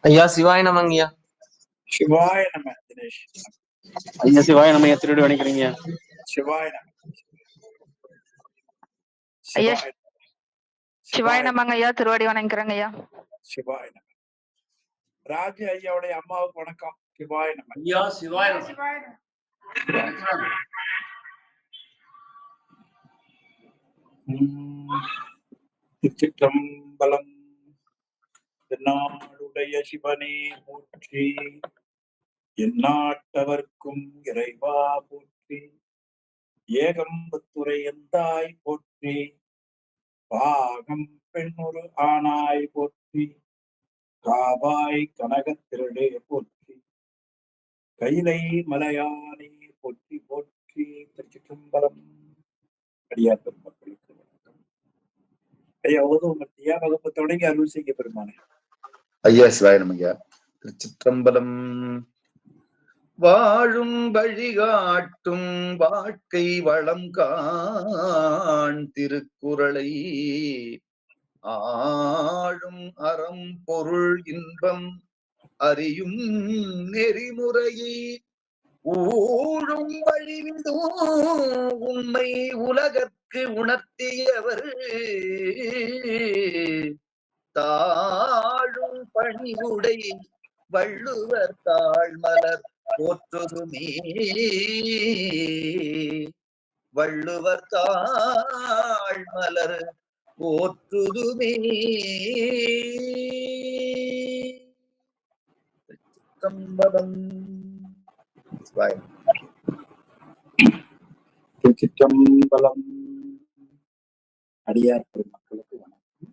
ஐயா சிவாய நமங்கய்யா. சிவாய நம. தினேஷ் ஐயா சிவாய நம்ம திருடி வணிக்கிறீங்க. சிவாய நம. ஐயா சிவாய நமங்க ஐயா, திருவடி வணங்குறேங்க ஐயா. சிவாய நம. ராஜ ஐயாவுடைய அம்மாவுக்கு வணக்கம். சிவாய நம. ஐயா சிவாய நம. திருச்சிற்றம்பலம். தென்னாடுடைய சிவனே போற்றி, எந்நாட்டவர்க்கும் இறைவா போற்றி, ஏகம்பத்துரை எந்தாய் போற்றி, பாகம் பெண்ணொரு ஆனாய் போற்றி, காவாய் கனகத்திரளே போற்றி, கைலை மலையானே போற்றி போற்றி. திருச்சிற்றம்பலம். அடியார் பெருமக்களுக்கு வணக்கம். ஐயா ஓதுவமத்தியா வகுப்பு தொடங்கி அருள் செய்ய பெருமானே. ஐயா சிவாய நமங்கய்யா. திருச்சிற்றம்பலம். வாழும் வழிகாட்டும் வாழ்க்கை வளம் காண் திருக்குறளை ஆழும் அறம் பொருள் இன்பம் அறியும் நெறிமுறையை ஊழும் வழிவிடும் உண்மை உலகற்கு உணர்த்தியவர் தாழும் பணிவுடை வள்ளுவர் தாழ்மலர் போற்றுதுமே. வள்ளுவர் தாழ்மலர் போற்றுதுமே. திருச்சிற்றம்பலம். திருச்சிற்றம்பலம். அடியார் பெருமக்களுக்கு வணக்கம்.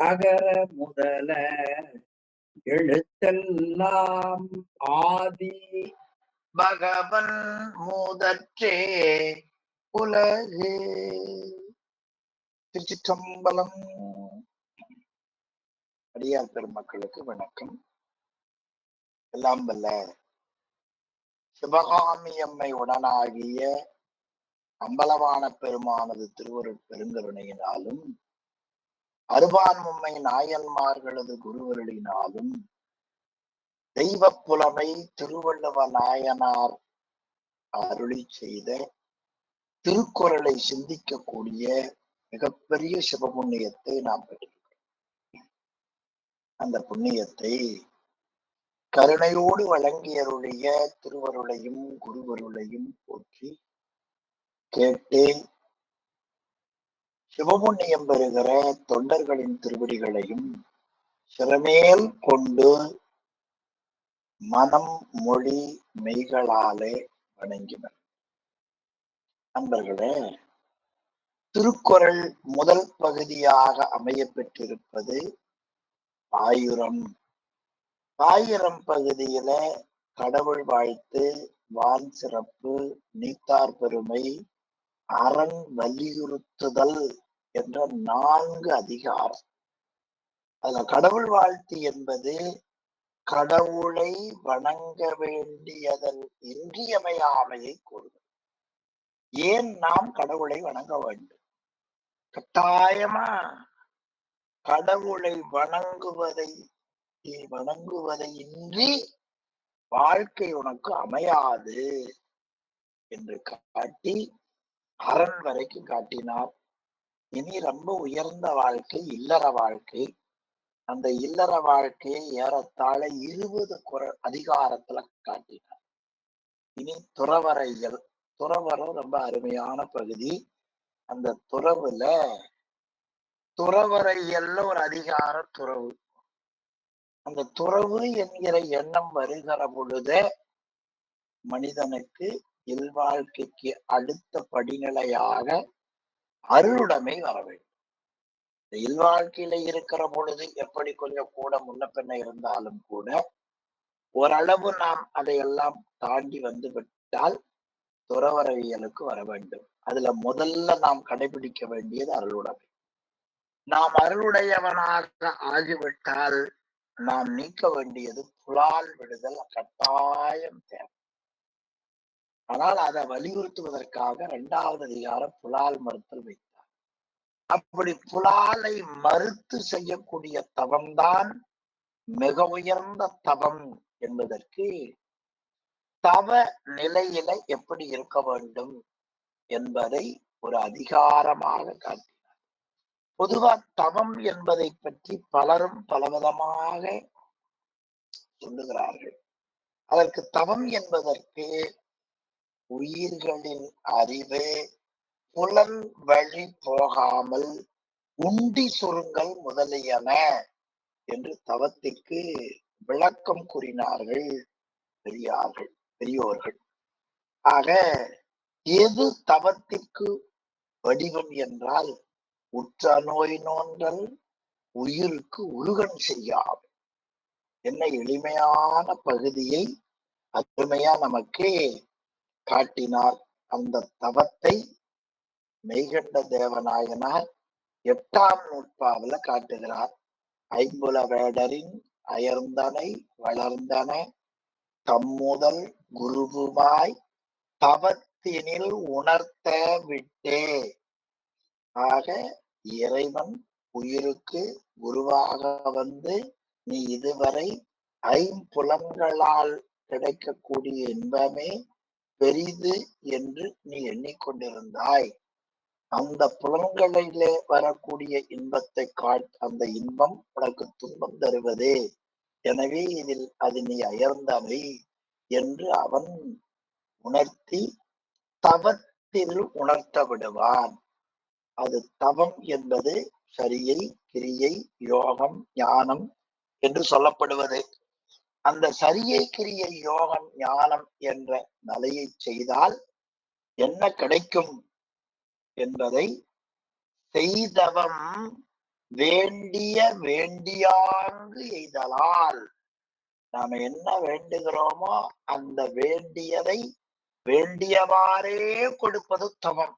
அகர முதல எழுத்தெல்லாம் ஆதி பகவன் மூதற்றே உலகு. திருச்சிற்றம்பலம். அடியார் பெருமக்களுக்கு வணக்கம். எல்லாம் வல்ல சிவகாமி அம்மை உடனாகிய அம்பலவான பெருமானது திருவருட் பெருங்கருணையினாலும் அருபான்மும்மை நாயன்மார்களது குருவருளினாலும் தெய்வ புலமை திருவள்ளுவ நாயனார் அருளி செய்த திருக்குறளை சிந்திக்கக்கூடிய மிகப்பெரிய சிவபுண்ணியத்தை நாம் பெற்றிருக்கிறோம். அந்த புண்ணியத்தை கருணையோடு வழங்கியருடைய திருவருளையும் குருவருளையும் போற்றி கேட்டு சிவபுண்ணியம் பெறுகிற தொண்டர்களின் திருவடிகளையும் சிறமேல் கொண்டு மனம் மொழி மெய்களாலே வணங்கினர். நண்பர்களே, திருக்குறள் முதல் பகுதியாக அமைய பெற்றிருப்பது ஆயிரம். ஆயிரம் பகுதியில கடவுள் வாழ்த்து, வான் சிறப்பு, நீத்தார் பெருமை, அரண் வலியுறுத்துதல் என்ற 4 அதிகாரம். அதுல கடவுள் வாழ்த்து என்பது கடவுளை வணங்க வேண்டியதன் இன்றியமையாமையை கூறுகிறது. ஏன் நாம் கடவுளை வணங்க வேண்டும்? கட்டாயமா கடவுளை வணங்குவதை இன்றி வாழ்க்கை உனக்கு அமையாது என்று காட்டி அரண் வரைக்கும் காட்டினார். இனி ரொம்ப உயர்ந்த வாழ்க்கை இல்லற வாழ்க்கை. அந்த இல்லற வாழ்க்கையை ஏறத்தாழ 20 அதிகாரத்துல காட்டினார். இனி துறவரையல். துறவரம் ரொம்ப அருமையான பகுதி. அந்த துறவரையல்ல ஒரு அதிகார துறவு. அந்த துறவு என்கிற எண்ணம் வருகிற பொழுதே மனிதனுக்கு இல்வாழ்க்கைக்கு அடுத்த படிநிலையாக அருளுடைமை வர வேண்டும். இல்வாழ்க்கையில இருக்கிற பொழுது எப்படி கொஞ்சம் கூட முன்ன பின்ன இருந்தாலும் கூட ஓரளவு நாம் அதையெல்லாம் தாண்டி வந்து விட்டால் துறவரவியலுக்கு வர வேண்டும். அதுல முதல்ல நாம் கடைபிடிக்க வேண்டியது அருளுடைமை. நாம் அருளுடையவனாக ஆகிவிட்டால் நாம் நீக்க வேண்டியது புலால் விடுதல் கட்டாயம் தேவை. ஆனால் அதை வலியுறுத்துவதற்காக 2வது அதிகாரம் புலால் மறுத்தல் வைத்தார். அப்படி புலாலை மறுத்து செய்யக்கூடிய தவம்தான் மிக உயர்ந்த தவம் என்பதற்கு தவ நிலையில எப்படி இருக்க வேண்டும் என்பதை ஒரு அதிகாரமாக காட்டினார். பொதுவா தவம் என்பதை பற்றி பலரும் பலவிதமாக சொல்லுகிறார்கள். அதற்கு தவம் என்பதற்கு உயிர்களின் அறிவு புலன் வழி போகாமல் உண்டி சுருங்கல் முதலியன என்று தவத்திற்கு விளக்கம் கூறினார்கள் பெரியோர்கள். ஆக எது தவத்திற்கு வடிவம் என்றால் உற்ற நோய் நோன்றல் உயிருக்கு உருகன் செய்யாது என்ன எளிமையான பகுதியை அருமையா நமக்கு காட்டினார். அந்த தவத்தை மெய்கண்ட தேவநாயனார் 8ஆம் நூற்பாவில காட்டுகிறார். ஐம்புல வேடரின் அயர்ந்தனை வளர்ந்தன தம்முதல் குருவுமாய் தவத்தினில் உணர்த்த விட்டே. ஆக இறைவன் உயிருக்கு குருவாக வந்து நீ இதுவரை ஐம்புலன்களால் கிடைக்கக்கூடிய இன்பமே பெரிது என்று நீ எண்ணிக்கொண்டிருந்தாய். அந்த புலன்களிலே வரக்கூடிய இன்பத்தை அந்த இன்பம் உனக்கு துன்பம் தருவது. எனவே இதில் அது நீ அயர்ந்தவை என்று அவன் உணர்த்தி தவத்தில் உணர்த்த விடுவான். அது தவம் என்பது சரியை கிரியை யோகம் ஞானம் என்று சொல்லப்படுவது. அந்த சரியை கிரியை யோகம் ஞானம் என்ற நிலையை செய்தால் என்ன கிடைக்கும் என்பதை செய்தவம் வேண்டிய வேண்டியாங்கு எய்தலால் நாம என்ன வேண்டுகிறோமோ அந்த வேண்டியதை வேண்டியவாறே கொடுப்பது தவம்.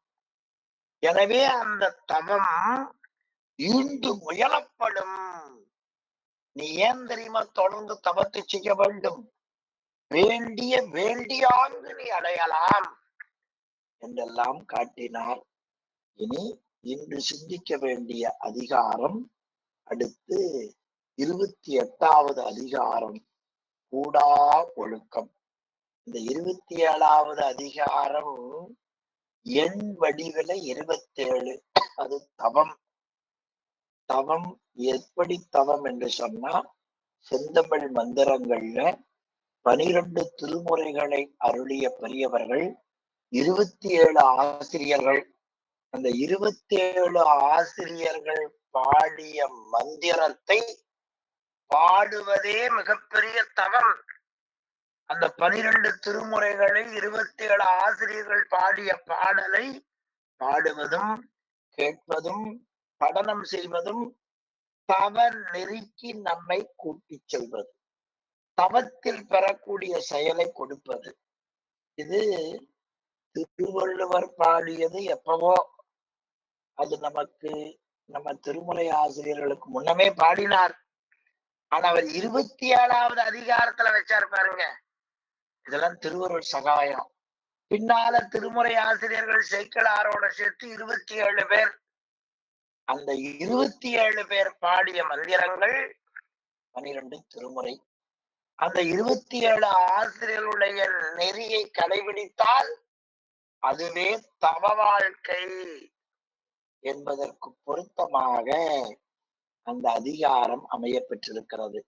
எனவே அந்த தவம் ஈண்டு முயலப்படும். நீ ஏன் தெரியுமா தொடர்ந்து தவத்தை செய்ய வேண்டும்? வேண்டிய வேண்டியாங்கு நீ அடையலாம் என்றெல்லாம் காட்டினார். இனி இன்று சிந்திக்க வேண்டிய அதிகாரம் அடுத்து 28வது அதிகாரம் கூடா ஒழுக்கம். இந்த 27வது அதிகாரம் எண் வடிவில 27. அது தவம். தவம் எப்படி தவம் என்று சொன்னா செந்தமிழ் மந்திரங்கள்ல 12 திருமுறைகளை அருளிய பெரியவர்கள் 27 ஆசிரியர்கள். அந்த 27 ஆசிரியர்கள் பாடிய மந்திரத்தை பாடுவதே மிகப்பெரிய தவம். அந்த 12 திருமுறைகளை 27 ஆசிரியர்கள் பாடிய பாடலை பாடுவதும் கேட்பதும் படனம் செய்வதும் தவ நெறிக்கு நம்மை கூட்டிச் செல்வது, தவத்தில் பெறக்கூடிய செயலை கொடுப்பது. இது திருவள்ளுவர் பாடியது எப்பவோ, அது நமக்கு நம்ம திருமுறை ஆசிரியர்களுக்கு முன்னமே பாடினார். ஆனா அவர் 27வது அதிகாரத்துல வச்சாரு பாருங்க. இதெல்லாம் திருவருள் சகாயம். பின்னால திருமுறை ஆசிரியர்கள் சேக்கிழாரோட சேர்த்து 27 பேர். அந்த 27 பேர் பாடிய மந்திரங்கள் 12 திருமுறை. அந்த 27 ஆசிரியர்களுடைய நெறியை கடைபிடித்தால் அதுவே தவ வாழ்க்கை என்பதற்கு பொருத்தமாக அந்த அதிகாரம் அமைய பெற்றிருக்கிறது.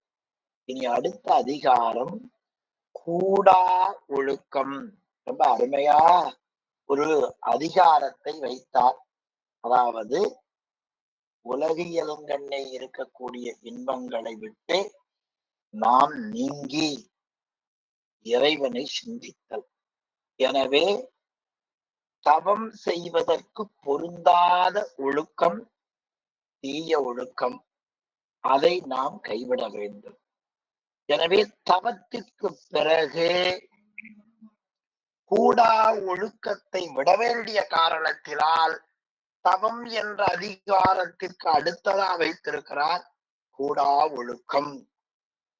இனி அடுத்த அதிகாரம் கூடா ஒழுக்கம். ரொம்ப அருமையா ஒரு அதிகாரத்தை வைத்தார். அதாவது உலகியலுங்கண்ணே இருக்கக்கூடிய இன்பங்களை விட்டு நாம் நீங்கி இறைவனை சிந்தித்தல். எனவே தவம் செய்வதற்கு பொருந்தாத ஒழுக்கம் தீய ஒழுக்கம், அதை நாம் கைவிட வேண்டும். எனவே தவத்திற்கு பிறகு கூடா ஒழுக்கத்தை விட வேண்டிய காரணத்தினால் தவம் என்ற அதிகாரத்திற்கு அடுத்ததா வைத்திருக்கிறார் கூடா ஒழுக்கம்.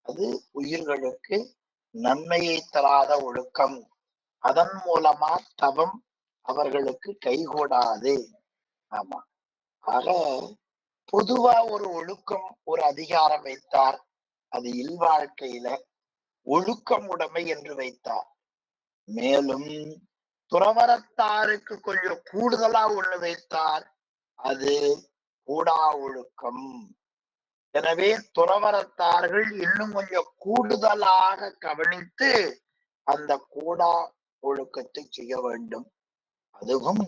அது உயிர்களுக்கு நன்மையை தராத ஒழுக்கம். அதன் மூலமா தவம் அவர்களுக்கு கைகூடாது. ஆமா, ஆக பொதுவா ஒரு ஒழுக்கம் ஒரு அதிகாரம் வைத்தார். அது இல்வாழ்க்கையில ஒழுக்கம் உடைமை என்று வைத்தார். மேலும் துறவரத்தாருக்கு கொஞ்சம் கூடுதலா ஒண்ணு வைத்தார். அது கூடா ஒழுக்கம். எனவே துறவரத்தார்கள் இன்னும் கொஞ்சம் கூடுதலாக கவனித்து அந்த கூடா ஒழுக்கத்தை செய்ய வேண்டும். அதுவும்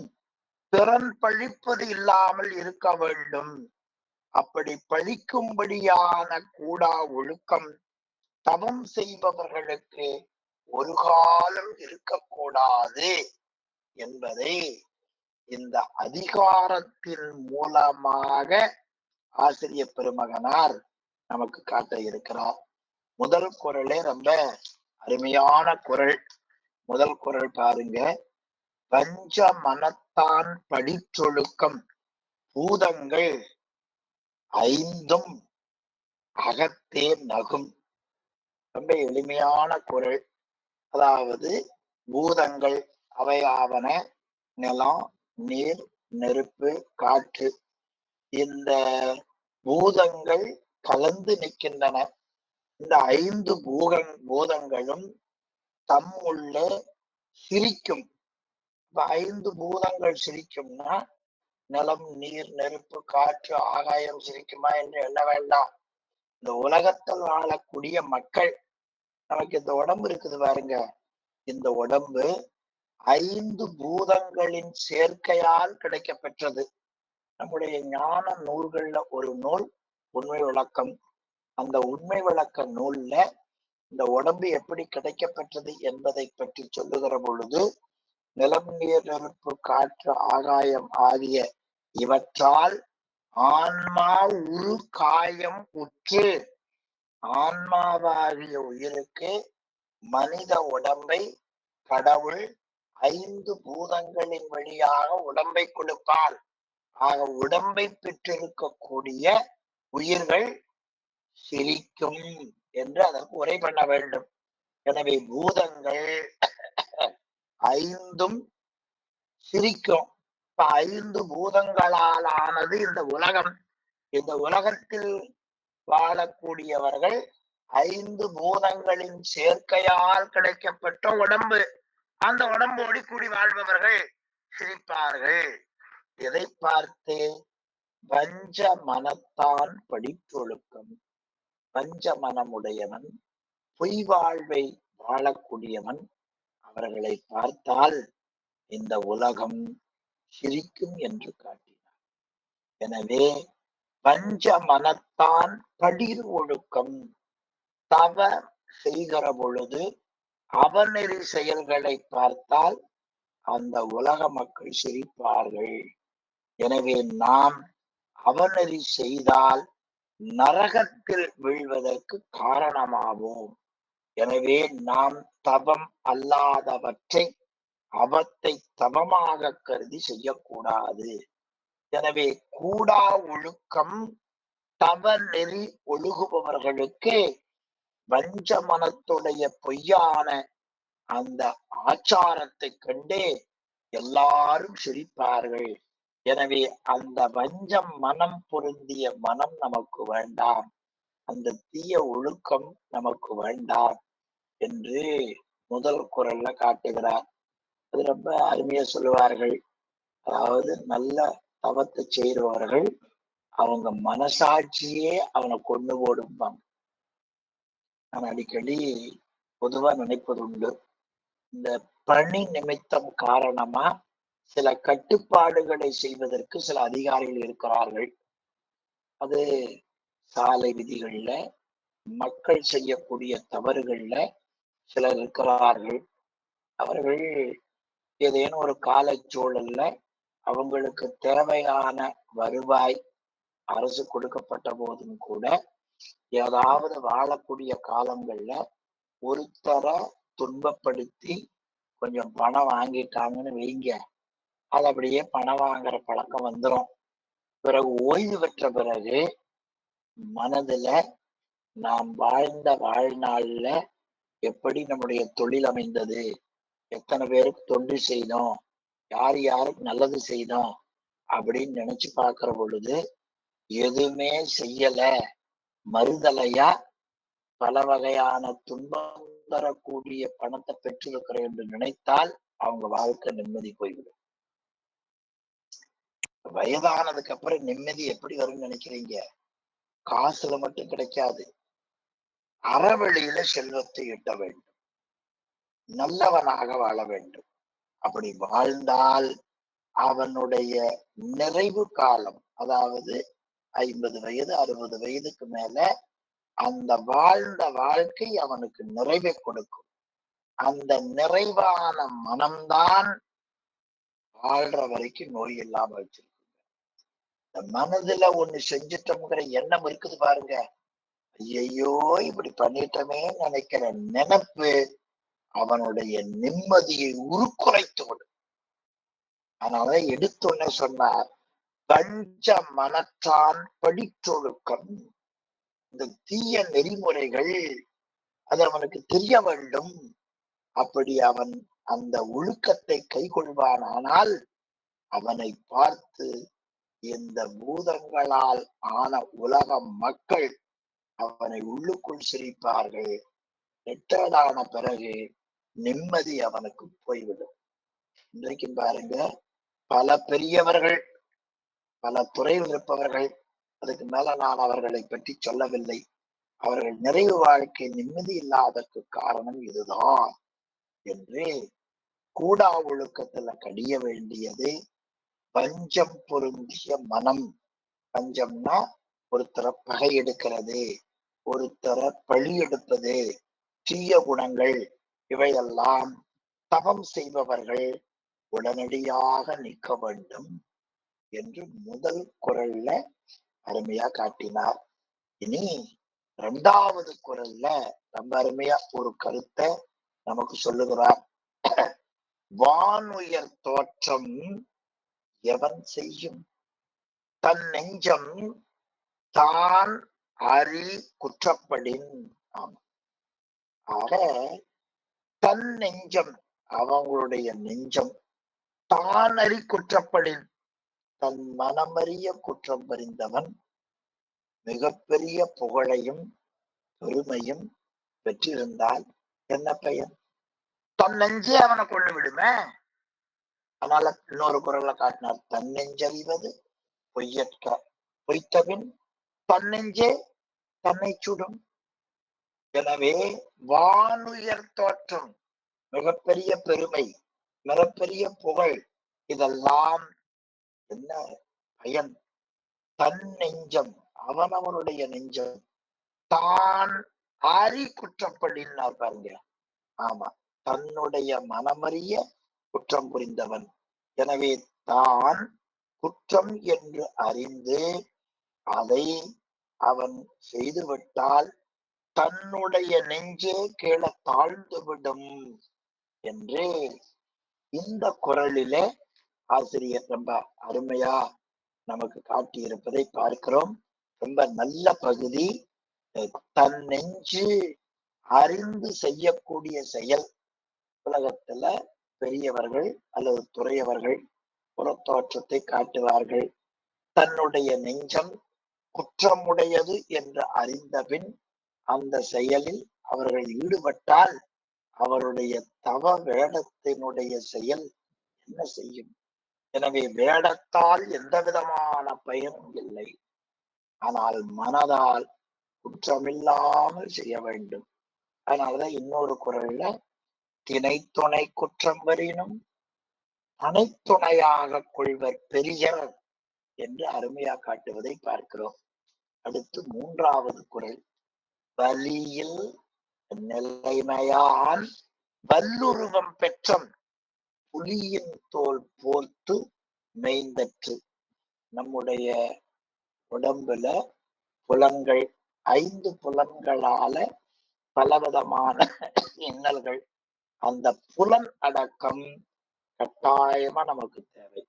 பிறன் பழிப்பது இல்லாமல் இருக்க வேண்டும். அப்படி பழிக்கும்படியான கூடா ஒழுக்கம் தவம் செய்பவர்களுக்கு ஒரு காலம் இருக்கக்கூடாது என்பதை இந்த அதிகாரத்தின் மூலமாக ஆசிரியர் பெருமகனார் நமக்கு காட்ட இருக்கிறார். முதல் குறளே ரொம்ப அருமையான குறள். முதல் குறள் பாருங்க. பஞ்ச மனத்தான் படிச்சொழுக்கம் பூதங்கள் ஐந்தும் அகத்தே நகும். ரொம்ப எளிமையான குறள். அதாவது பூதங்கள் அவையாவன நிலம், நீர், நெருப்பு, காற்று. இந்த பூதங்கள் கலந்து நிற்கின்றன. இந்த ஐந்து பூதங்களும் தம்முள்ள சிரிக்கும். ஐந்து பூதங்கள் சிரிக்கும்னா நிலம், நீர், நெருப்பு, காற்று, ஆகாயம் சிரிக்குமா என்று எண்ண வேண்டாம். இந்த உலகத்தில் வாழக்கூடிய மக்கள், நமக்கு இந்த உடம்பு இருக்குது பாருங்க, இந்த உடம்பு ஐந்து பூதங்களின் சேர்க்கையால் கிடைக்க பெற்றது. நம்முடைய ஞான நூல்கள்ல ஒரு நூல் உண்மை விளக்கம். அந்த உண்மை விளக்க நூல்ல இந்த உடம்பு எப்படி கிடைக்க பெற்றது என்பதை பற்றி சொல்லுகிற பொழுது, நிலம், நீர், நெருப்பு, காற்று, ஆகாயம் ஆகிய இவற்றால் ஆன்மா உரு காயம் உற்று, ஆன்மாவாகிய உயிருக்கு மனித உடம்பை கடவுள் ஐந்து பூதங்களின் வழியாக உடம்பை கொடுப்பார். ஆக உடம்பை பெற்றிருக்கக்கூடிய உயிர்கள் சிரிக்கும் என்று அதற்கு உரை பண்ண வேண்டும். எனவே பூதங்கள் ஐந்தும் சிரிக்கும். இப்ப ஐந்து பூதங்களால் ஆனது இந்த உலகம். இந்த உலகத்தில் வாழக்கூடியவர்கள் ஐந்து பூதங்களின் சேர்க்கையால் கிடைக்கப்பட்ட உடம்பு. அந்த உடம்போடு கூடி வாழ்பவர்கள் சிரிப்பார்கள். எதை பார்த்து? பஞ்ச மனத்தான் படித்தொழுக்கம். பஞ்ச மனமுடையவன், பொய் வாழ்வை வாழக்கூடியவன், அவர்களை பார்த்தால் இந்த உலகம் சிரிக்கும் என்று காட்டினார். எனவே பஞ்ச மனத்தான் படிர் ஒழுக்கம். தவ செய்கிற பொழுது அவநெறி செயல்களை பார்த்தால் அந்த உலக மக்கள் சிரிப்பார்கள். எனவே நாம் அவநெறி செய்தால் நரகத்தில் வீழ்வதற்கு காரணமாவோம். எனவே நாம் தவம் அல்லாதவற்றை அவத்தை தவமாக கருதி செய்யக்கூடாது. எனவே கூடா ஒழுக்கம் தவ நெறி ஒழுகுபவர்களுக்கு வஞ்ச மனத்துடைய பொய்யான அந்த ஆச்சாரத்தை கண்டு எல்லாரும் சிரிப்பார்கள். எனவே அந்த வஞ்சம் மனம் பொருந்திய மனம் நமக்கு வேண்டாம், அந்த தீய ஒழுக்கம் நமக்கு வேண்டாம் என்று முதல் குறள்ல காட்டுகிறார். அது ரொம்ப அருமையா சொல்லுவார்கள். அதாவது நல்ல தவத்தை செய்கிறவர்கள் அவங்க மனசாட்சியே அவனை கொண்டு போடும்பாங்க. நான் அடிக்கடி பொதுவா நினைப்பது உண்டு, இந்த பணி நிமித்தம் காரணமா சில கட்டுப்பாடுகளை செய்வதற்கு சில அதிகாரிகள் இருக்கிறார்கள். அது சாலை விதிகள்ல, மக்கள் செய்யக்கூடிய தவறுகள்ல சிலர் இருக்கிறார்கள். அவர்கள் ஏதேனும் ஒரு காலச்சூழல்ல அவங்களுக்கு தேவையான வருவாய் அரசு கொடுக்கப்பட்ட போதும் கூட ஏதாவது வாழக்கூடிய காலங்கள்ல ஒருத்தரை துன்பப்படுத்தி கொஞ்சம் பணம் வாங்கிட்டாங்கன்னு வைங்க, அது அப்படியே பணம் வாங்குற பழக்கம் வந்துடும். பிறகு ஓய்வு பெற்ற பிறகு மனதுல நாம் வாழ்ந்த வாழ்நாள்ல எப்படி நம்முடைய தொழில் அமைந்தது, எத்தனை பேருக்கு தொண்டு செய்தோம், யார் யாருக்கு நல்லது செய்தோம் அப்படின்னு நினைச்சு பார்க்கிற பொழுது எதுவுமே செய்யல, மறுதலையா பல வகையான துன்பம் தரக்கூடிய பணத்தை பெற்றிருக்கிறேன் என்று நினைத்தால் அவங்க வாழ்க்கை நிம்மதி போய்விடும். வயதானதுக்கு அப்புறம் நிம்மதி எப்படி வரும்னு நினைக்கிறீங்க? காசுல மட்டும் கிடைக்காது. அறவழியில செல்வத்தை ஈட்ட வேண்டும், நல்லவனாக வாழ வேண்டும். அப்படி வாழ்ந்தால் அவனுடைய நிறைவு காலம், அதாவது 50 வயது 60 வயதுக்கு மேல அந்த வாழ்ந்த வாழ்க்கை அவனுக்கு நிறைவை கொடுக்கும். அந்த நிறைவான மனம்தான் வாழ்ற வரைக்கும் நோய் இல்லாம வச்சிருக்கு. இந்த மனதுல ஒண்ணு செஞ்சிட்டோம்ங்கிற எண்ணம் இருக்குது பாருங்க, ஐயோ இப்படி பண்ணிட்டோமே நினைக்கிற நினைப்பு அவனுடைய நிம்மதியை உருக்குலைத்து விடும். அதனால எடுத்தோன்னே சொன்னார், பஞ்ச மனத்தான் படித்தொழுக்கம். இந்த தீய நெறிமுறைகள் அது அவனுக்கு தெரிய வேண்டும். அப்படி அவன் அந்த ஒழுக்கத்தை கைக்கொள்வானால் அவனை பார்த்து இந்த பூதங்களால் ஆன உலக மக்கள் அவனை உள்ளுக்குள் சிரிப்பார்கள். எட்டதான பிறகு நிம்மதி அவனுக்கு போய்விடும். இன்றைக்கு பாருங்க, பல பெரியவர்கள், பல துறையில் இருப்பவர்கள், அதுக்கு மேல நான் அவர்களை பற்றி சொல்லவில்லை, அவர்கள் நிறைவு வாழ்க்கை நிம்மதி இல்லாததற்கு காரணம் இதுதான் என்று கூடா ஒழுக்கத்துல கடிய வேண்டியது பஞ்சம் பொருந்திய மனம். பஞ்சம்னா ஒருத்தர பகை எடுக்கிறது, ஒருத்தர பழி எடுப்பது, தீய குணங்கள், இவையெல்லாம் தவம் செய்பவர்கள் உடனடியாக நீக்க வேண்டும் என்று முதல் குரல்ல அருமையா காட்டினார். இனி 2வது குரல்ல ரொம்ப அருமையா ஒரு கருத்தை நமக்கு சொல்லுகிறார். வானுயர் தோற்றம் எவன் செய்யும், தன் நெஞ்சம் தான் அறி குற்றப்படின். ஆமா, ஆக தன் நெஞ்சம், அவங்களுடைய நெஞ்சம் தான் அறி குற்றப்படின், தன் மனமறிய குற்றம் புரிந்தவன் மிகப்பெரிய புகழையும் பெருமையும் பெற்றிருந்தால் என்ன பயன்? தன் நெஞ்சே அவனை கொண்டு விடுமே. அதனால இன்னொரு குரல்ல காட்டினார், தன்னெஞ்சறிவது பொய்யற்க, பொய்த்தபின் தன்னெஞ்சே தன்னை சுடும். எனவே வானுயர் தோற்றம், மிகப்பெரிய பெருமை, மிகப்பெரிய புகழ், இதெல்லாம் என்ன பயன்? தன் நெஞ்சம், அவனவனுடைய நெஞ்சம் தான் அறி குற்றப்படினார் பாருங்க. ஆமா, தன்னுடைய மனமறிய குற்றம் புரிந்தவன். எனவே தான் குற்றம் என்று அறிந்து அதை அவன் செய்துவிட்டால் தன்னுடைய நெஞ்சே கீழே தாழ்ந்துவிடும் என்று இந்த குரலிலே ஆசிரியர் ரொம்ப அருமையா நமக்கு காட்டியிருப்பதை பார்க்கிறோம். ரொம்ப நல்ல பகுதி. தன் நெஞ்சு அறிந்து செய்யக்கூடிய செயல். உலகத்துல பெரியவர்கள் அல்லது துறையவர்கள் புறத்தோற்றத்தை காட்டுவார்கள். தன்னுடைய நெஞ்சம் குற்றமுடையது என்று அறிந்தபின் அந்த செயலில் அவர்கள் ஈடுபட்டால் அவருடைய தவ வேடத்தினுடைய செயல் என்ன செய்யும்? எனவே வேடத்தால் எந்த விதமான பயனும் இல்லை. ஆனால் மனதால் குற்றமில்லாமல் செய்ய வேண்டும். அதனாலதான் இன்னொரு குரல்ல திணைத்துணை குற்றம் வரினும் அனைத்துணையாக கொள்வர் பெரியர் என்று அருமையா காட்டுவதை பார்க்கிறோம். அடுத்து 3வது குரல், வலியில் நிலைமையான் வல்லுருவம் பெற்றம் புலியின் தோல் போர்த்து மெய்ந்தற்று. நம்முடைய உடம்புல புலன்கள், 5 புலன்களால பலவிதமான இன்னல்கள். அந்த புலன் அடக்கம் கட்டாயமா நமக்கு தேவை.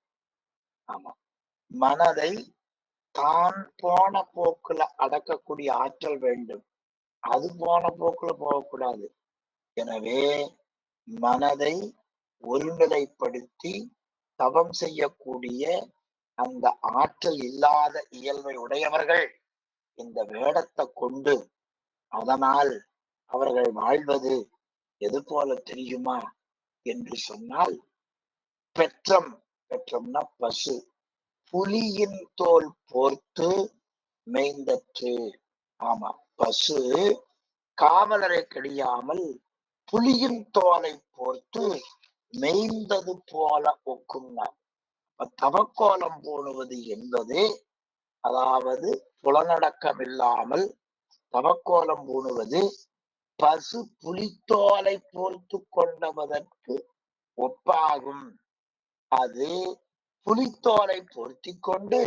ஆமா, மனதை தான் போன போக்குல அடக்கக்கூடிய ஆற்றல் வேண்டும். அது போன போக்குல போகக்கூடாது. எனவே மனதை ஒருநிலைப்படுத்தி தவம் செய்யக்கூடிய அந்த ஆற்றல் இல்லாத இயல்பை உடையவர்கள் இந்த வேடத்தை கொண்டு அதனால் அவர்கள் வாழ்வது எது போல தெரியுமா என்று சொன்னால், பெற்றம்னா பசு, புலியின் தோல் போர்த்து மேய்ந்தற்று. ஆமா, பசு காவலரை கடியாமல் புலியின் தோலை போர்த்து மேய்ந்தது போல ஒக்கும்னா. தவக்கோலம் பூணுவது என்பது, அதாவது புலனடக்கம் இல்லாமல் தவக்கோலம் பூணுவது பசு புலித்தோலை போர்த்து கொண்டதற்கு ஒப்பாகும். அது புலித்தோலை பொருத்தி கொண்டு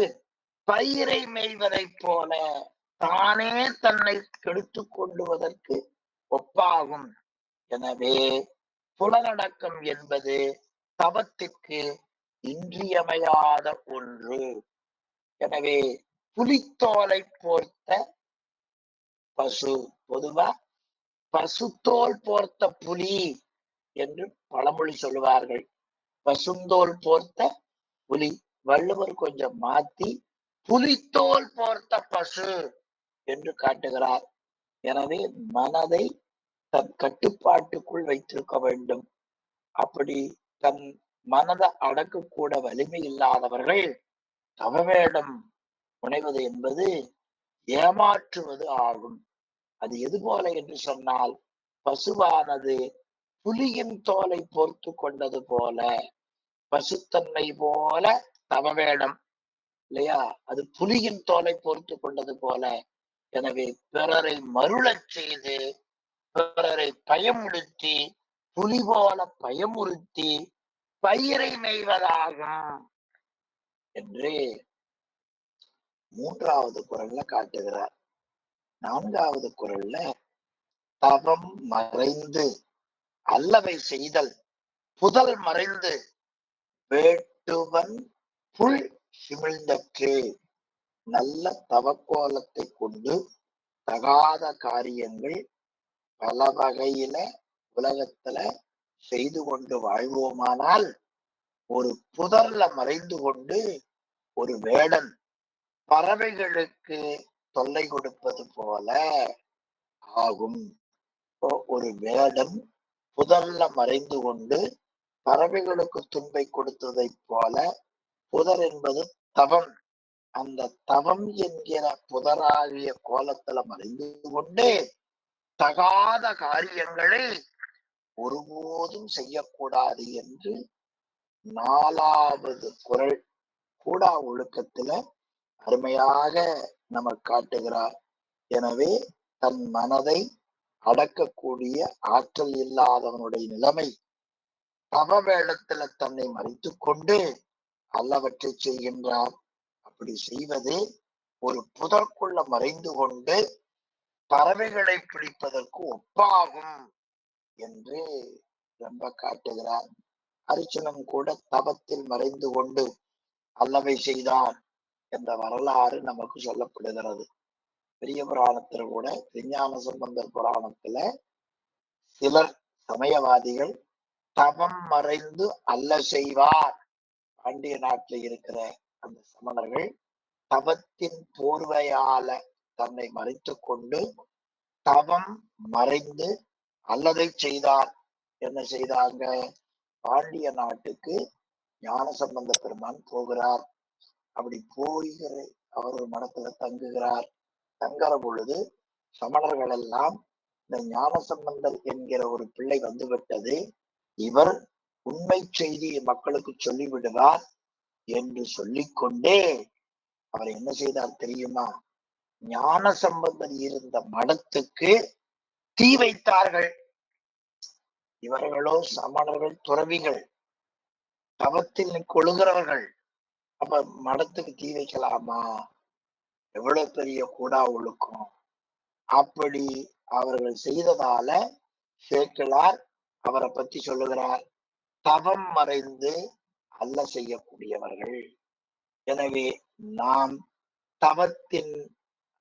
பயிரை மேய்வதைப் போல தானே தன்னை கெடுத்து கொண்டுவதற்கு ஒப்பாகும். எனவே புலனடக்கம் என்பது தவத்திற்கு இன்றியமையாத ஒன்று. எனவே புலித்தோலை போர்த்த பசு, பொதுவா பசுத்தோல் போர்த்த புலி என்று பழமொழி சொல்லுவார்கள். பசுந்தோல் போர்த்த புலி. வள்ளுவர் கொஞ்சம் மாத்தி புலித்தோல் போர்த்த பசு என்று காட்டுகிறார். எனவே மனதை தன் கட்டுப்பாட்டுக்குள் வைத்திருக்க வேண்டும். அப்படி தன் மனதை அடக்கக்கூட வலிமை இல்லாதவர்கள் தவவேடம் புனைவது என்பது ஏமாற்றுவது ஆகும். அது எது போல என்று சொன்னால், பசுவானது புலியின் தோலை போர்த்து கொண்டது போல, பசுத்தன்மை போல தவவேடம் இல்லையா, அது புலியின் தோலை போர்த்து கொண்டது போல. எனவே பிறரை மருளச் செய்து, பிறரை பயமுறுத்தி, புலி போல பயமுறுத்தி பயிரை மேய்வதாகும் என்று 3வது குறள்ல காட்டுகிறார். 4வது குறள்ல தவம் மறைந்து அல்லவை செய்தல் புதல் மறைந்து வேட்டுவன் புல் சிமிழ்ந்தற்று. நல்ல தவக்கோலத்தை கொண்டு தகாத காரியங்கள் பல வகையில உலகத்துல செய்து கொண்டு வாழ்வோமானால் ஒரு புதர்ல மறைந்து கொண்டு ஒரு வேடன் பறவைகளுக்கு தொல்லை கொடுப்பது போல ஆகும். ஒரு வேடன் புதர்ல மறைந்து கொண்டு பறவைகளுக்கு துன்பை கொடுத்ததை போல, புதர் என்பது தவம், அந்த தவம் என்கிற புதராகிய கோலத்துல மறைந்து கொண்டு தகாத காரியங்களை ஒருபோதும் செய்யக்கூடாது என்று 4வது குறள் கூடா ஒழுக்கத்துல அருமையாக நமக்கு காட்டுகிறார். எனவே தன் மனதை அடக்கக்கூடிய ஆற்றல் இல்லாதவனுடைய நிலைமை தவ வேடத்துல தன்னை மறைத்துக் கொண்டு அல்லவற்றை செய்கின்றார். அப்படி செய்வது ஒரு புதற்குள்ள மறைந்து கொண்டு பறவைகளை பிடிப்பதற்கு ஒப்பாகும் என்று ரொம்ப காட்டுகிறார். அர்ச்சுனன் கூட தவத்தில் மறைந்து கொண்டு அல்லவை செய்தான் என்ற வரலாறு நமக்கு சொல்லப்படுகிறது. பெரிய புராணத்துல கூட, திருஞான சம்பந்தர் புராணத்துல சிலர் சமயவாதிகள் தவம் மறைந்து அல்ல செய்வார், பாண்டிய நாட்டில் இருக்கிற அந்த சமணர்கள் தவத்தின் போர்வையால தன்னை மறைத்து கொண்டு தவம் மறைந்து அல்லதை செய்தார். என்ன செய்தாங்க? பாண்டிய நாட்டுக்கு ஞான சம்பந்த பெருமான் போகிறார். அப்படி போகிற அவர் ஒரு மடத்துல தங்குகிறார். தங்குற பொழுது சமணர்கள் எல்லாம் இந்த ஞான சம்பந்தர் என்கிற ஒரு பிள்ளை வந்துவிட்டது, இவர் உண்மை செய்தி மக்களுக்கு சொல்லிவிடுவார் என்று சொல்லிக்கொண்டே அவர் என்ன செய்தார் தெரியுமா? ஞான சம்பந்தர் இருந்த மடத்துக்கு தீ வைத்தார்கள். இவர்களோ சமணர்கள், துறவிகள், தவத்தில் கொள்கிறவர்கள். அப்ப மடத்துக்கு தீ வைக்கலாமா? எவ்வளவு பெரிய கூடா ஒழுக்கம்! அப்படி அவர்கள் செய்ததால சேக்கிழார் அவரை பத்தி சொல்லுகிறார், தவம் மறைந்து அல்ல செய்யக்கூடியவர்கள். எனவே நாம் தவத்தின்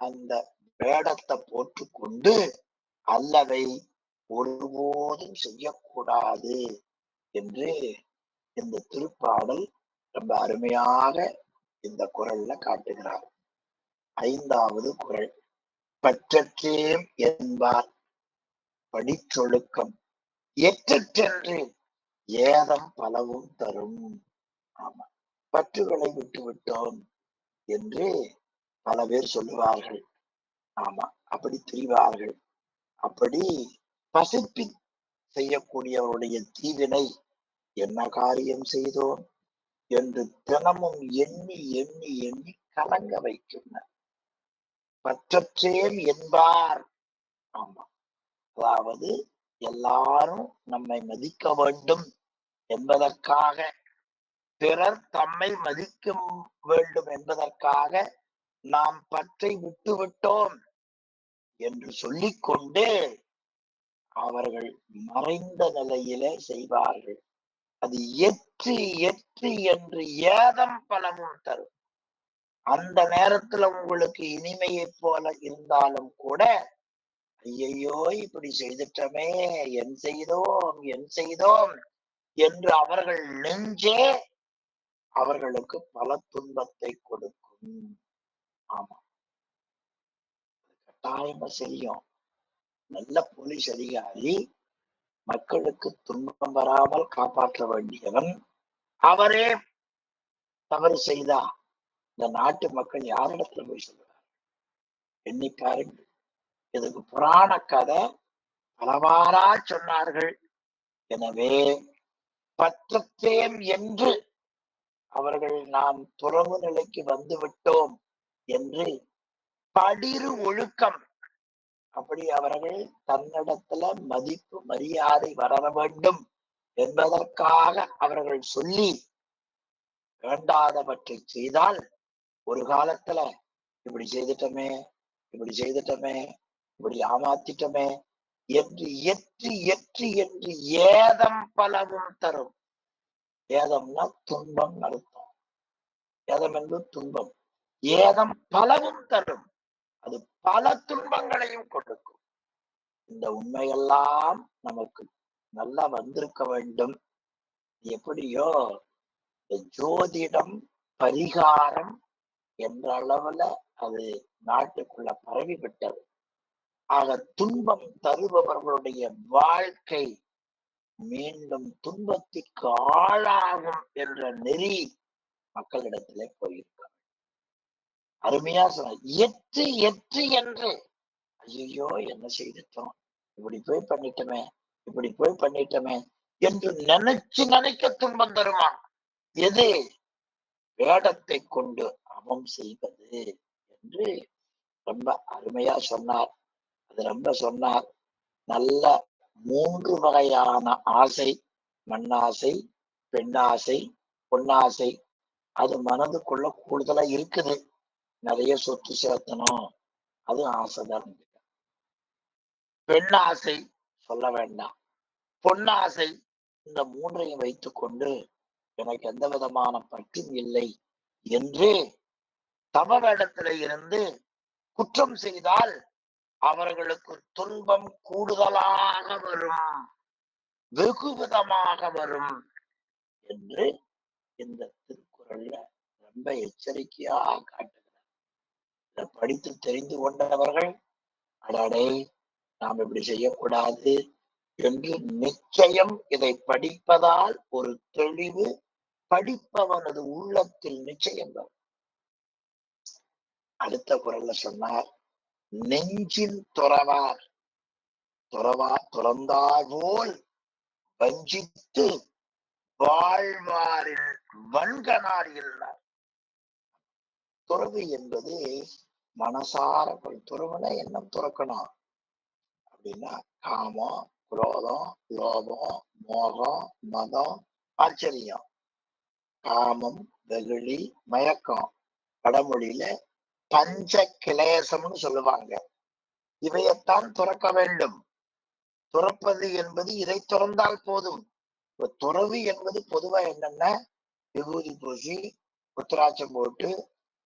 அந்த வேடத்தை போட்டுக்கொண்டு அல்லவை ஒருபோதும் செய்யக்கூடாது என்று இந்த திருப்பாடல் ரொம்ப அருமையாக இந்த குறள்ல காட்டுகிறார். 5வது குறள். பற்றற்றேம் என்பார் படிச்சொழுக்கம் எற்றென்று ஏதம் பலவும் தரும். ஆமா, பற்றுகளை விட்டு விட்டோம் என்று பல பேர் சொல்லுவார்கள். ஆமா, அப்படி திரிவார்கள். அப்படி பசிப்பி செய்யக்கூடியவருடைய தீவினை என்ன காரியம் செய்தோம் என்று தினமும் எண்ணி எண்ணி எண்ணி கலங்க வைக்கின்றனர். பற்றற்றேன் என்பார். ஆமா, அதாவது எல்லாரும் நம்மை மதிக்க வேண்டும் என்பதற்காக, பிறர் தம்மை மதிக்க வேண்டும் என்பதற்காக நாம் பற்றை விட்டுவிட்டோம் என்று சொல்லிக்கொண்டு அவர்கள் மறைந்த நிலையிலே செய்வார்கள். அது எற்றி எற்றி என்று ஏதம் பலவும் தரும். அந்த நேரத்துல உங்களுக்கு இனிமையை போல இருந்தாலும் கூட, ஐயையோ இப்படி செய்துட்டமே, என் செய்தோம் என்று அவர்கள் நெஞ்சே அவர்களுக்கு பல துன்பத்தை கொடுக்கும். ஆமா, கட்டாயமா செய்யும். நல்ல போலீஸ் அதிகாரி மக்களுக்கு துன்பம் வராமல் காப்பாற்ற வேண்டியவன். அவரே தவறு செய்தா இந்த நாட்டு மக்கள் யாரிடத்துல போய் சொல்லுவார்? எண்ணி பாருங்கள். இதுக்கு புராண கதை பலவாறா சொன்னார்கள். எனவே பற்றற்றேன் என்று அவர்கள் நாம் துறவு நிலைக்கு வந்து விட்டோம் என்று படிறு ஒழுக்கம், அப்படி அவர்கள் தன்னிடத்துல மதிப்பு மரியாதை வர வேண்டும் என்பதற்காக அவர்கள் சொல்லி வேண்டாதவற்றை செய்தால் ஒரு காலத்துல இப்படி செய்துட்டோமே, இப்படி ஏமாத்திட்டோமே என்று எற்றி எற்றி என்று ஏதம் பலவும் தரும். ஏதம்னா துன்பம் அர்த்தம். ஏதம் என்பது துன்பம். ஏதம் பலவும் தரும். அது பல துன்பங்களையும் கொடுக்கும். இந்த உண்மையெல்லாம் நமக்கு நல்லா வந்திருக்க வேண்டும். எப்படியோ ஜோதிடம் பரிகாரம் என்ற அளவுல அது நாட்டுக்குள்ள பரவி விட்டது. ஆக துன்பம் தருபவர்களுடைய வாழ்க்கை மீண்டும் துன்பத்திற்கு ஆளாகும் என்ற நெறி மக்களிடத்திலே போயிருக்க. அருமையா சொன்ன எற்றி எற்றி என்று, ஐயோ என்ன செய்துட்டோம், இப்படி போய் பண்ணிட்டோமே என்று நினைக்க துன்பம் தருமா? எது? வேடத்தை கொண்டு அவம் செய்வது என்று ரொம்ப அருமையா சொன்னார். அது ரொம்ப சொன்னார். நல்ல 3 வகையான ஆசை, மண்ணாசை, பெண்ணாசை, பொன்னாசை. அது மனதுக்குள்ள கூடுதலா இருக்குது. நிறைய சொத்து சேர்த்தணும், அது ஆசைதான். பெண்ணாசை சொல்ல வேண்டாம். பொன்னாசை, இந்த 3ஐயும் வைத்துக் கொண்டு எனக்கு எந்த விதமான பற்றும் இல்லை என்று தவ வேடத்தில இருந்து குற்றம் செய்தால் அவர்களுக்கு துன்பம் கூடுதலாக வரும், வெகு விதமாக வரும் என்று இந்த திருக்குறள்ல ரொம்ப எச்சரிக்கையா காட்டுகிறார். இதை படித்து தெரிந்து கொண்டவர்கள் அடாடே நாம் இப்படி செய்யக்கூடாது என்று நிச்சயம் இதை படிப்பதால் ஒரு தெளிவு படிப்பவனது உள்ளத்தில் நிச்சயம் வரும். அடுத்த குறள்ல சொன்னார், நெஞ்சின் துறவார் துறந்தார் போல் வஞ்சித்து வாழ்வாரில் வன்கனார் இல்லார். துறவு என்பது மனசார துறவுனா என்ன துறக்கணும் அப்படின்னா, காமம், குரோதம், லோபம், மோகம், மதம், ஆச்சரியம். காமம், வெகுளி, மயக்கம், வடமொழியில பஞ்ச கிளேசம்னு சொல்லுவாங்க. இவையத்தான் துறக்க வேண்டும். துறப்பது என்பது இதை துறந்தால் போதும். துறவு என்பது பொதுவா என்னன்னா, விபூதி பூசி உத்திராட்சம் போட்டு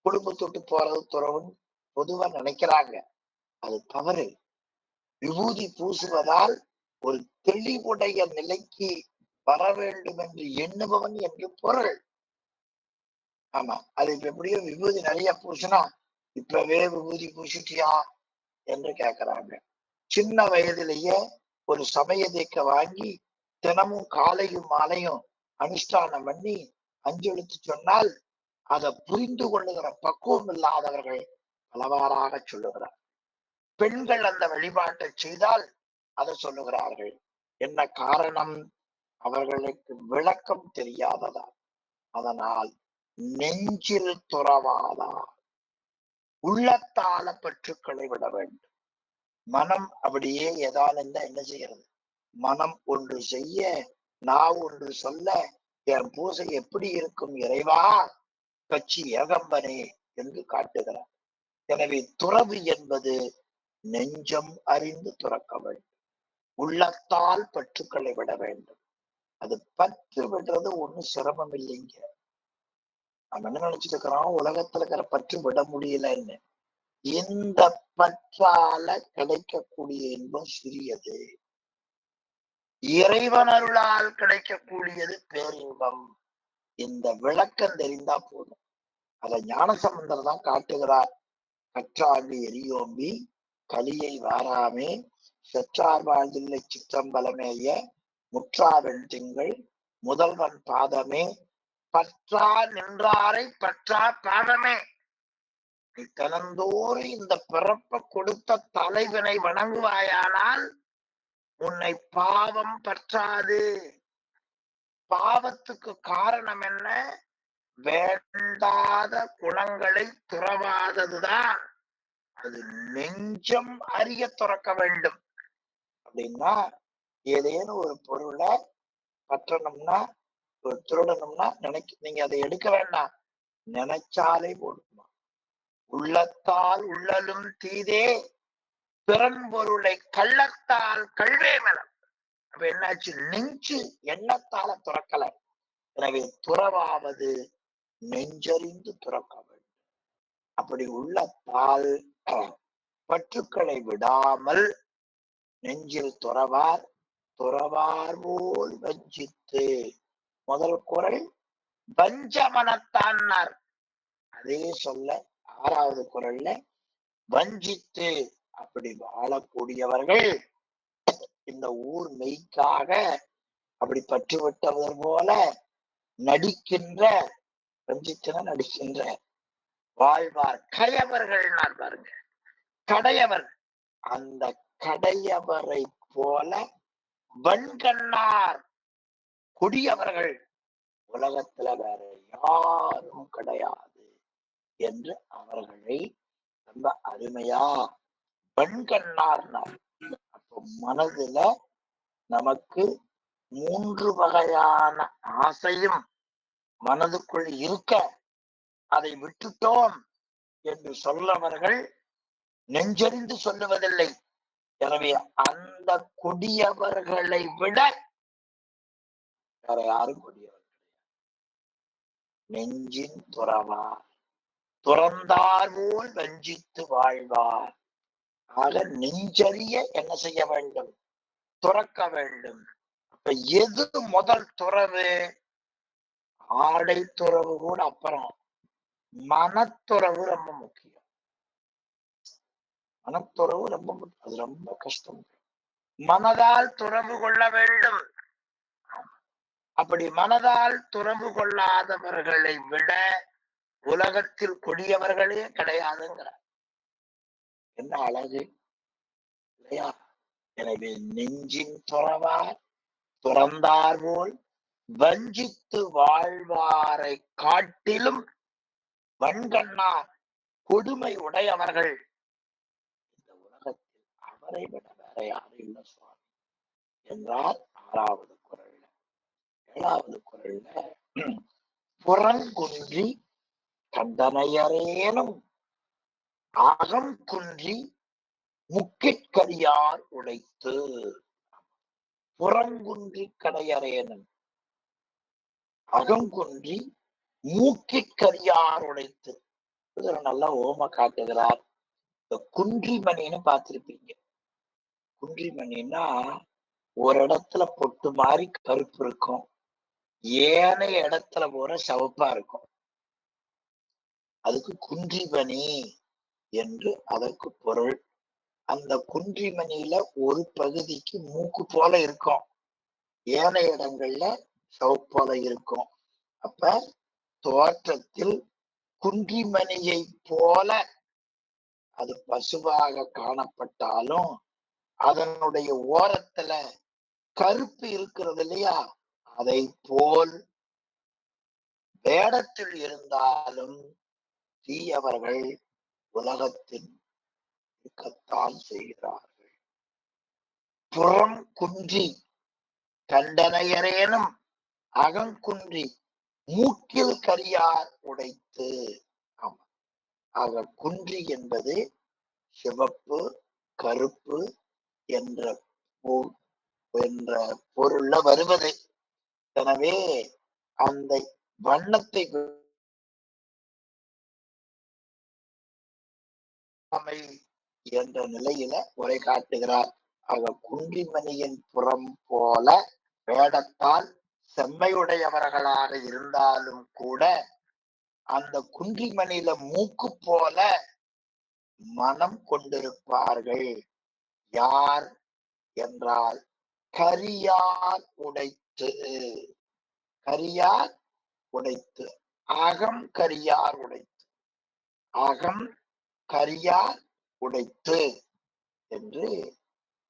குடும்பத்தொட்டு போறது துறவுன்னு பொதுவா நினைக்கிறாங்க. அது தவறு. விபூதி பூசுவதால் ஒரு தெளிவுடைய நிலைக்கு வர வேண்டும் என்று எண்ணுபவன் என்று பொருள். ஆமா, அது இப்ப எப்படியோ விபூதி நிறைய பூசினா இப்பவே விபூதி பூசிட்டியா என்று கேட்கிறாங்க. சின்ன வயதிலேயே ஒரு சமயதீக்க வாங்கி தினமும் காலையும் மாலையும் அனுஷ்டானம் பண்ணி அஞ்செழுத்து சொன்னால் அதை புரிந்து கொள்ளுகிற பக்குவம் இல்லாதவர்கள் பலவாறாக சொல்லுகிறார். பெண்கள் அந்த வழிபாட்டை செய்தால் அதை சொல்லுகிறார்கள். என்ன காரணம்? அவர்களுக்கு விளக்கம் தெரியாததா. அதனால் நெஞ்சில் துறவாதா, உள்ளத்தால பற்றுக்களை விட வேண்டும். மனம் அப்படியே ஏதானந்த என்ன செய்யறது? மனம் ஒன்று செய்ய, நான் ஒன்று சொல்ல, என் பூசை எப்படி இருக்கும் இறைவா கட்சி ஏகம்பனே என்று காட்டுகிறார். எனவே துறவு என்பது நெஞ்சம் அறிந்து துறக்க வேண்டும், உள்ளத்தால் பற்றுக்களை விட வேண்டும். அது பற்று விடுறது ஒண்ணும் சிரமம் இல்லைங்க. நம்ம என்ன நினைச்சிட்டு இருக்கிறோம், உலகத்துல இருக்கிற பற்று விட முடியலன்னு. இந்த பற்றால கிடைக்கக்கூடிய இன்பம் சிறியது, இறைவன் அருளால் கிடைக்கக்கூடியது பேரின்பம். இந்த விளக்கம் தெரிந்தா போதும். அதை ஞானசம்பந்தர் தான் காட்டுகிறார். கற்றாண்டு எரியோம்பி கலியை வாராமே, செற்றார் வாழ்ந்தில்லை சிற்றம்பலமேய முற்றாவெண் திங்கள் முதல்வன் பாதமே, பற்றா நின்றாரை பற்றா பாதமே. நீ தினந்தோறும் இந்த பிறப்ப கொடுத்த தலைவனை வணங்குவாயானால் உன்னை பாவம் பற்றாது. பாவத்துக்கு காரணம் என்ன? வேண்டாத குணங்களை துறவாததுதான். அது நெஞ்சம் அறிய துறக்க வேண்டும். அப்படின்னா ஏதேனும் ஒரு பொருளை பற்றணும்னா, ஒரு திருடணும்னா நீங்க அதை எடுக்க வேண்டாம், நினைச்சாலே போடுமா. உள்ளத்தால் உள்ளலும் தீதே, பிறன் பொருளை கள்ளத்தால் கல்வே மனம். அப்ப என்னாச்சு? நெஞ்சு எண்ணத்தால துறக்கல. எனவே துறவாவது நெஞ்சறிந்து துறக்க வேண்டும். அப்படி உள்ளத்தால் பற்றுக்களை விடாமல் நெஞ்சில் துறவார், துறவார் போல் வஞ்சித்து. முதல் குறள் வஞ்சமனத்தான்னார். அதே சொல்ல 6வது குறள்ல வஞ்சித்து. அப்படி வாழக்கூடியவர்கள் இந்த ஊர் மெய்க்காக அப்படி பற்றுவிட்டவர் போல நடிக்கின்ற, வஞ்சித்தன நடிக்கின்ற வாழ்வார். கயவர்கள் நான் பாருங்க, கடையவர். அந்த கடையவரை போல வன்கண்ணார் கொடியவர்கள் உலகத்துல வேற யாரும் கிடையாது என்று அவர்களை ரொம்ப அருமையா வன்கண்ணார்னார். அப்போ மனதுல நமக்கு 3 வகையான ஆசையும் மனதுக்குள் இருக்க அதை விட்டுட்டோம் என்று சொல்லவர்கள் நெஞ்சறிந்து சொல்லுவதில்லை. எனவே அந்த கொடியவர்களை விட வேற யாரும் கொடியவர் நெஞ்சின் துறவார், துறந்தார் போல் வஞ்சித்து வாழ்வார். ஆக நெஞ்சறிய என்ன செய்ய வேண்டும்? துறக்க வேண்டும். அப்ப எது முதல் துறவு? ஆடை துறவு கூட அப்புறம், மனத்துறவு ரொம்ப முக்கியம். மனத்துறவு ரொம்ப, அது ரொம்ப கஷ்டம். மனதால் துறவு கொள்ள வேண்டும். அப்படி மனதால் துறவு கொள்ளாதவர்களை விட உலகத்தில் கொடியவர்களே கிடையாதுங்கிறார். என்ன அழகு இல்லையா? எனவே நெஞ்சின் துறவார், துறந்தார் போல் வஞ்சித்து வாழ்வாரை காட்டிலும் வன்கண்ணார் கொடுமை உடையவர்கள் இந்த உலகத்தில் அவரை விட வேற யாரும் இல்லை சுவாமி என்றார் 6வது குறள்ல. 7வது குறள்ல புறங்குன்றி கண்டனையரேனும் அகம் குன்றி முக்கிற்கரியார் உடைத்து. புறங்குன்றி கடையரேனும் அகங்குன்றி மூக்கிற்கரியார் உடைத்து. நல்லா ஓம காட்டுகிறார். இந்த குன்றிமணின்னு பார்த்திருப்பீங்க. குன்றிமணின்னா ஒரு இடத்துல பொட்டு மாதிரி கருப்பு இருக்கும், ஏனைய இடத்துல போற சிவப்பா இருக்கும். அதுக்கு குன்றிமணி என்று அதற்கு பொருள். அந்த குன்றிமணியில ஒரு பகுதிக்கு மூக்கு போல இருக்கும், ஏனைய இடங்கள்ல சிவப்போல இருக்கும். அப்ப தோற்றத்தில் குன்றிமணியை போல அது பசுவாக காணப்பட்டாலும் அதனுடைய ஓரத்துல கருப்பு இருக்கிறது இல்லையா, அதை போல் வேடத்தில் இருந்தாலும் தீயவர்கள் உலகத்தில் இருக்கத்தான் செய்கிறார்கள். புறம் குன்றி கண்டனையரேனும் அகங்குன்றி மூக்கில் கரியார் உடைத்து. ஆமா, ஆக குன்றி என்பது சிவப்பு கருப்பு என்ற பொருள்ல வருவது. எனவே அந்த வண்ணத்தை என்ற நிலையில உரை காட்டுகிறார். ஆக குன்றிமணியின் புறம் போல வேடத்தால் செம்மையுடையவர்களாக இருந்தாலும் கூட அந்த குன்றிமணியில மூக்கு போல மனம் கொண்டிருப்பார்கள். யார் என்றால் கரியார் உடைத்து. கரியார் உடைத்து, அகம் கரியார் உடைத்து, அகம் கரியார் உடைத்து என்று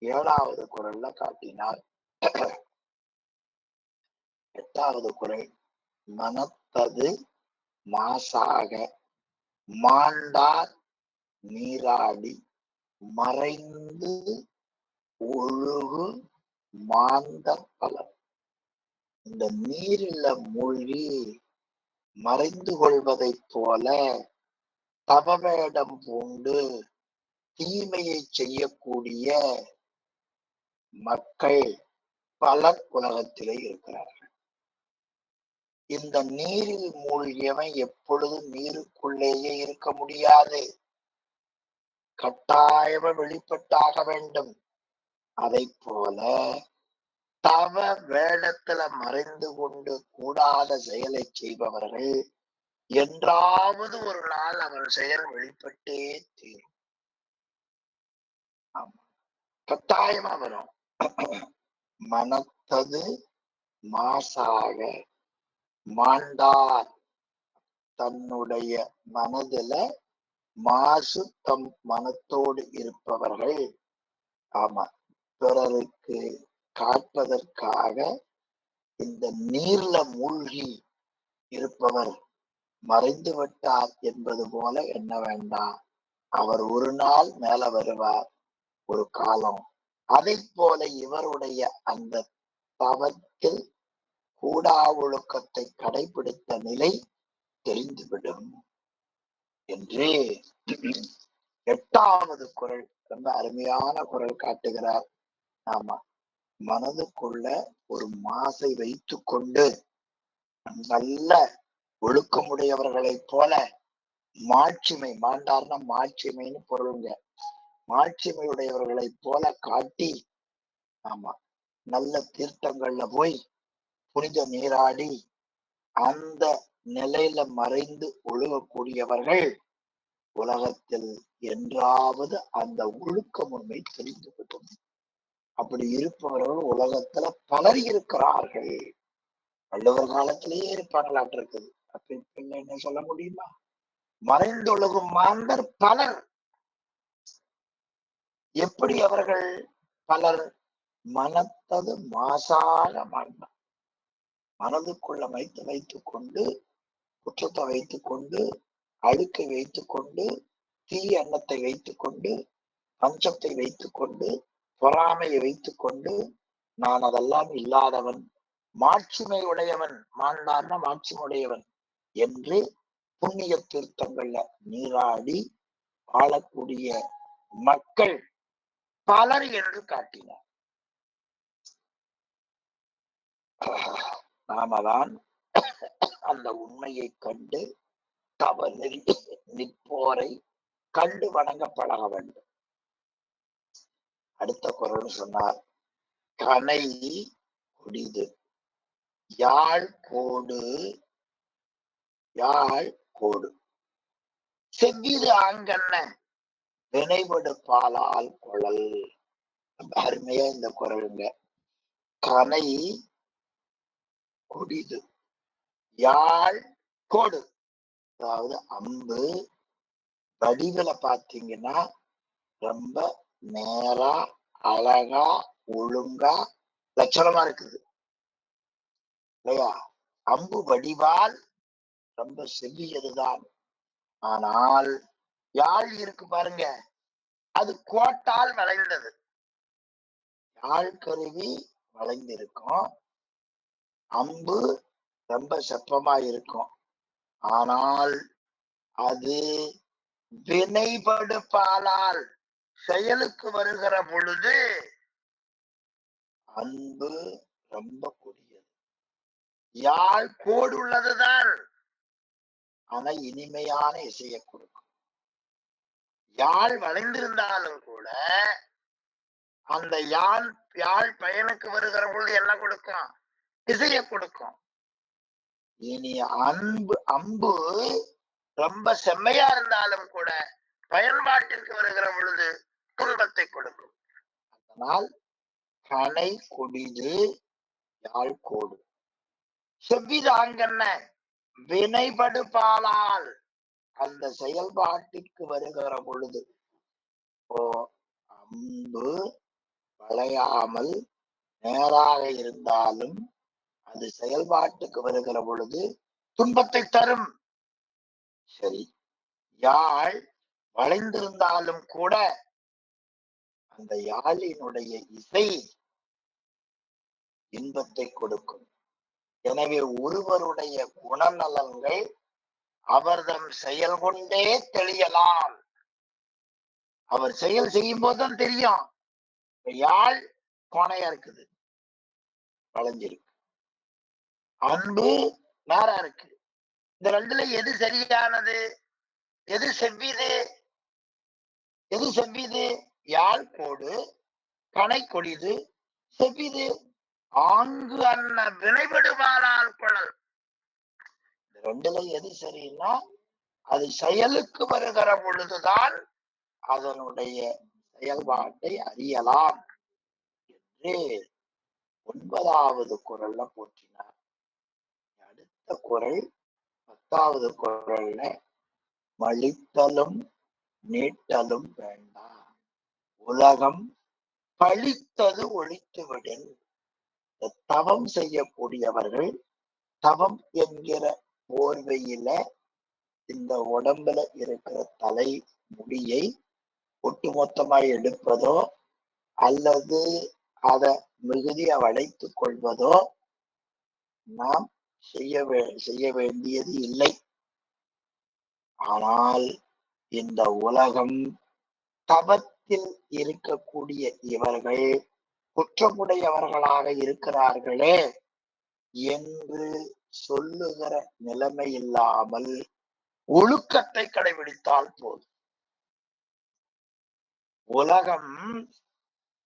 7வது குறள்ல காட்டினார். 8வது குறள், மனத்தது மாசாக மாண்டார் நீராடி மறைந்து ஒழுகு மாந்தர் பலர். இந்த நீரில மூழ்கி மறைந்து கொள்வதைப் போல தவவேடம் பூண்டு தீமையை செய்யக்கூடிய மக்கள் பலர் உலகத்திலே இருக்கிறார்கள். இந்த நீரில் மூழ்கியவன் எப்பொழுதும் நீருக்குள்ளேயே இருக்க முடியாது, கட்டாயமா வெளிப்பட்டாக வேண்டும். அதை போல தவ வேடத்துல மறைந்து கொண்டு கூடாத செயலை செய்பவர்கள் என்றாவது ஒரு நாள் அவர் செயல் வெளிப்பட்டே தீரும். கட்டாயமா வரும். மனத்தது மாசாக மாண்டார், தன்னுடைய மனதுல மாசு தம் மனத்தோடு இருப்பவர்கள். ஆமா, பிறருக்கு காட்பதற்காக இந்த நீர்ல மூழ்கி இருப்பவர் மறைந்து விட்டார் என்பது போல எண்ண வேண்டாம். அவர் ஒரு நாள் மேல வருவார், ஒரு காலம். அதை போல இவருடைய அந்த தவத்தில் கூடா ஒழுக்கத்தை கடைபிடித்த நிலை தெரிந்துவிடும் என்று 8வது குறள் ரொம்ப அருமையான குறள் காட்டுகிறார். ஆமா, மனதுக்குள்ள ஒரு மாசை வைத்து கொண்டு நல்ல ஒழுக்கமுடையவர்களைப் போல மாட்சிமை, மாண்டார்னா மாட்சிமைன்னு பொருளுங்க, மாட்சிமையுடையவர்களைப் போல காட்டி, ஆமா, நல்ல தீர்த்தங்கள்ல போய் புனித நீராடி அந்த நிலையில மறைந்து ஒழுகக்கூடியவர்கள் உலகத்தில் என்றாவது அந்த ஒழுக்க முறை தெரிந்துவிடும். அப்படி இருப்பவர்கள் உலகத்துல பலர் இருக்கிறார்கள். வள்ளுவர் காலத்திலேயே இருப்பாங்களாட்டு இருக்குது. அப்படி என்ன சொல்ல முடியுமா? மறைந்தொழுகும் மாந்தர் பலர். எப்படி அவர்கள் பலர்? மனத்தது மாசாக மாண்டார், மனதுக்குள்ள வைத்துக் கொண்டு குற்றத்தை வைத்துக் கொண்டு அழுக்கை வைத்துக் கொண்டு தீய எண்ணத்தை வைத்துக் கொண்டு பஞ்சத்தை வைத்துக் கொண்டு பொறாமையை வைத்துக் கொண்டு நான் அதெல்லாம் இல்லாதவன், மாட்சிமை உடையவன், மாண்டார்னா மாட்சிமை உடையவன் என்று புண்ணிய தீர்த்தங்கள்ல நீராடி வாழக்கூடிய மக்கள் பலர் என்று காட்டினார். நாமதான் அந்த உண்மையை கண்டு தவறு நிற்போரை கண்டு வணங்க பழக வேண்டும். அடுத்த குறள் சொன்னார், கனை கொடிது யாழ் கோடு. யாழ் கோடு செவ்விது ஆங்கண்ண வினைபடு பாலால் குழல். அருமையா இந்த குரலுங்க. கனை கொடிது யாழ் கோடு, அதாவது அம்பு வடிவில பாத்தீங்கன்னா ரொம்ப நேரா அழகா ஒழுங்கா லட்சணமா இருக்குது இல்லையா? அம்பு வடிவால் ரொம்ப செவ்வியதுதான். ஆனால் யாழ் இருக்கு பாருங்க, அது கோட்டால் வளைந்தது. யாழ் கருவி வளைந்திருக்கும், அம்பு ரொம்ப செப்பமா இருக்கும். ஆனால் அது வினைபடு பாலால் செயலுக்கு வருகிற பொழுது அன்பு ரொம்ப கொடியது. யாழ் கோடு உள்ளதுதான், ஆனா இனிமையான இசையை கொடுக்கும். யாழ் வளைந்திருந்தாலும் கூட அந்த யாழ் பயனுக்கு வருகிற பொழுது என்ன கொடுக்கும்? இசையை கொடுக்கும். இனி அம்பு ரொம்ப செம்மையா இருந்தாலும் கூட பயன்பாட்டிற்கு வருகிற பொழுது துன்பத்தை கொடுக்கும். அதனால் கனை கொடிது யாழ் கோடு. செவ்விதாங்கன்ன வினைபடு பாலால் அந்த செயல்பாட்டிற்கு வருகிற பொழுது அம்பு வளையாமல் நேராக இருந்தாலும் அது செயல்பாட்டுக்கு வருகிற பொழுது துன்பத்தை தரும். சரி, யாழ் வளைந்திருந்தாலும் கூட அந்த யாழினுடைய இசை இன்பத்தை கொடுக்கும். எனவே ஒருவருடைய குணநலன்கள் அவர்தம் செயல் கொண்டே தெளியலாம். அவர் செயல் செய்யும் போதுதான் தெரியும். யாழ் கோணையா இருக்குது, வளைஞ்சிருக்கு. அன்பு நேரா இருக்கு. இந்த ரெண்டுல எது சரியானது? எது செவ்விது? எது செவ்விது? யாழ் கோடு, கனை கொடிது, செவ்விது. ஆங்கு அன்ன வினைபடுவாளால் குழல். இந்த ரெண்டுல எது சரின்னா அது செயலுக்கு வருகிற பொழுதுதான் அதனுடைய செயல்பாட்டை அறியலாம் என்று 9வது குறள்ல போற்றினார். அடுத்த குறள் 10வது குறள்ல மலித்தலும் நீட்டலும் வேண்டாம், உலகம் பழித்தது ஒழித்துவிடில். தவம் செய்யக்கூடியவர்கள் தவம் என்கிற போர்வையில இந்த உடம்புல இருக்கிற தலை முடியை ஒட்டுமொத்தமாய் எடுப்பதோ அல்லது அதை மிகுதியா வளைத்துக் கொள்வதோ நாம் செய்ய வேண்டியது இல்லை. ஆனால் இந்த உலகம் தவத்தில் இருக்கக்கூடிய இவர்கள் குற்றமுடையவர்களாக இருக்கிறார்களே என்று சொல்லுகிற நிலைமை இல்லாமல் ஒழுக்கத்தை கடைபிடித்தால் போதும். உலகம்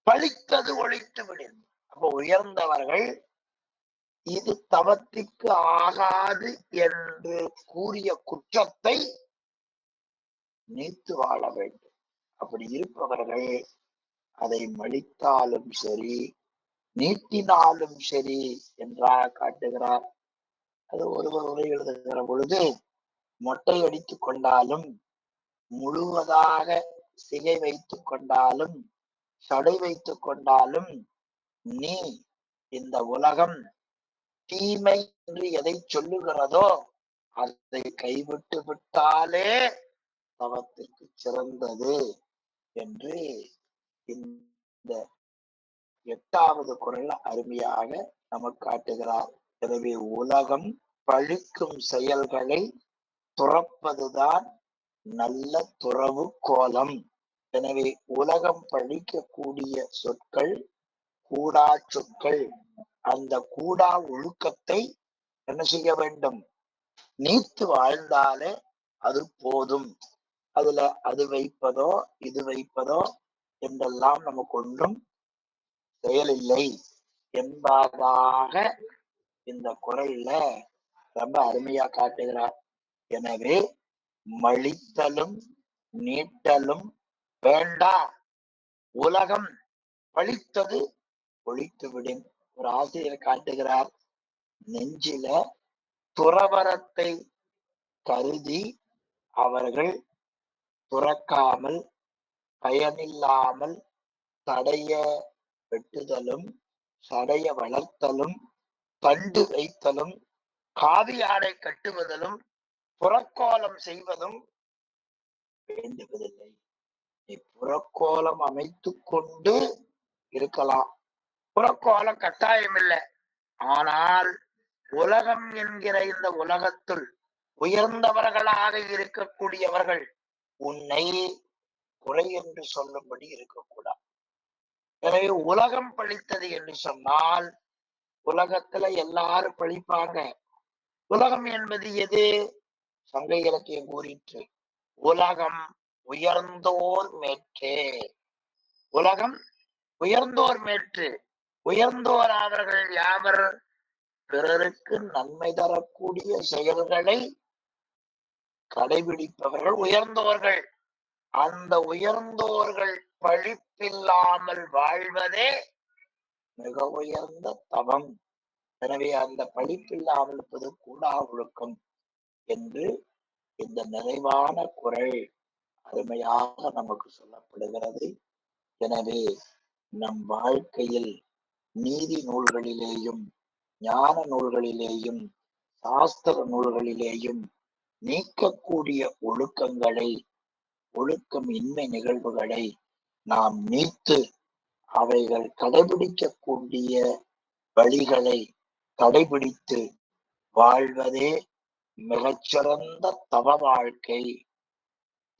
பழித்தது ஒழித்து விடும். அப்ப உயர்ந்தவர்கள் இது தவத்திற்கு ஆகாது என்று கூறிய குற்றத்தை நீத்து வாழ வேண்டும். அப்படி இருப்பவர்கள் அதை மழித்தாலும் சரி நீட்டினாலும் சரி என்றாக காட்டுகிறார். அது ஒருவர் உரை எழுதுகிற பொழுது மொட்டை அடித்துக் கொண்டாலும் முழுவதாக சிகை வைத்துக் கொண்டாலும் சடை வைத்துக் கொண்டாலும் நீ இந்த உலகம் தீமை என்று எதை சொல்லுகிறதோ அதை கைவிட்டு விட்டாலே தவத்திற்கு சிறந்தது என்று இந்த 8வது குறள் அருமையாக நமக்கு காட்டுகிறார். எனவே உலகம் பழிக்கும் செயல்களை துறப்பதுதான் நல்ல துறவு கோலம். எனவே உலகம் பழிக்கக்கூடிய சொற்கள் கூடா சொற்கள். அந்த கூடா ஒழுக்கத்தை என்ன செய்ய வேண்டும்? நீத்து வாழ்ந்தாலே அது போதும். அதுல அது வைப்பதோ இது வைப்பதோ என்றெல்லாம் நமக்கு ஒன்றும் செயலில்லை என்பதாக இந்த குறள்ல ரொம்ப அருமையா காட்டுகிறார். எனவே மழித்தலும் நீட்டலும் வேண்டா. உலகம் பழித்தது ஒழித்து விடும். ஒரு ஆசிரியர் காட்டுகிறார், நெஞ்சில துறவரத்தை கருதி அவர்கள் துறக்காமல் பயனில்லாமல் தடைய வெட்டுதலும் சடைய வளர்த்தலும் தண்டு வைத்தலும் காவி ஆடை கட்டுவதிலும் புறக்கோலம் செய்வதும் வேண்டுவதில்லை. நீ புறக்கோலம் அமைத்து கொண்டு இருக்கலாம், புறக்கோலம் கட்டாயம் இல்லை. ஆனால் உலகம் என்கிற இந்த உலகத்துள் உயர்ந்தவர்களாக இருக்கக்கூடியவர்கள் உன்னை குறை என்று சொல்லும்படி இருக்கக்கூடாது. எனவே உலகம் பழித்தது என்று சொன்னால் உலகத்துல எல்லாரும் பழிப்பாங்க. உலகம் என்பது எது? சங்க இலக்கியம் கூறிற்று, உலகம் உயர்ந்தோர் மேற்று. உலகம் உயர்ந்தோர் மேற்று. உயர்ந்தோர் அவர்கள் யாவர்? பிறருக்கு நன்மை தரக்கூடிய செயல்களை கடைபிடிப்பவர்கள் உயர்ந்தோர்கள். அந்த உயர்ந்தோர்கள் பழிப்பில்லாமல் வாழ்வதே மிக உயர்ந்த தவம். எனவே அந்த பழிப்பில்லாமல் இருப்பது கூடா ஒழுக்கம் என்று இந்த நிறைவான குறள் அருமையாக நமக்கு சொல்லப்படுகிறது. எனவே நம் வாழ்க்கையில் நீதி நூல்களிலேயும் ஞான நூல்களிலேயும் சாஸ்திர நூல்களிலேயும் நீக்கக்கூடிய ஒழுக்கங்களை, ஒழுக்கம் இன்மை நிகழ்வுகளை நாம் நீத்து அவைகள் கடைபிடிக்கக்கூடிய வழிகளை கடைபிடித்து வாழ்வதே மிகச்சிறந்த தவ வாழ்க்கை.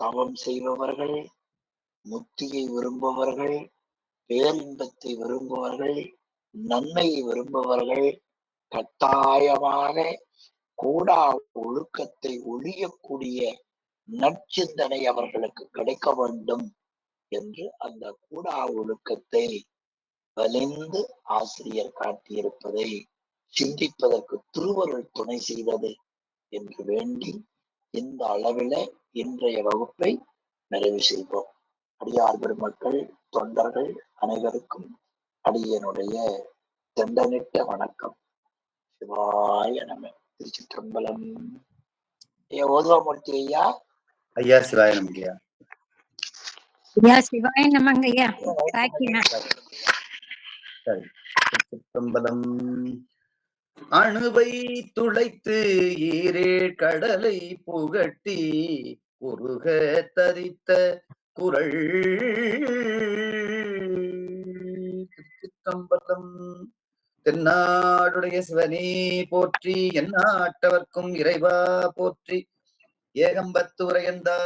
தவம் செய்பவர்கள், முக்தியை விரும்புபவர்கள், பேரின்பத்தை விரும்புபவர்கள், நன்மையை விரும்புபவர்கள் கட்டாயமாக கூடா ஒழுக்கத்தை ஒழியக்கூடிய நற்சிந்தனை அவர்களுக்கு கிடைக்க வேண்டும் என்று அந்த கூடா ஒழுக்கத்தை வலிந்து ஆசிரியர் காட்டியிருப்பதை சிந்திப்பதற்கு திருவருள் துணை செய்தது என்று வேண்டி இந்த அளவில இன்றைய வகுப்பை நிறைவு செய்வோம். அடியார் பெருமக்கள், தொண்டர்கள் அனைவருக்கும் அடியனுடைய தெண்டனிட்ட வணக்கம். சிவாய நம. திருச்சிற்றம்பலம். ஓதுவாமூர்த்தி ஐயா. ஐயா சிவாய நமங்கய்யா. ஐயா சிவாய நமங்க ஐயா. திருச்சிற்றம்பலம். அணுவை துளைத்து ஈரேழ் கடலை புகட்டி குறுக தரித்த குறள். திருச்சிற்றம்பலம். தென்னாடுடைய சிவனே போற்றி, எந்நாட்டவர்க்கும் இறைவா போற்றி. ஏகம்பத்துரையந்தார்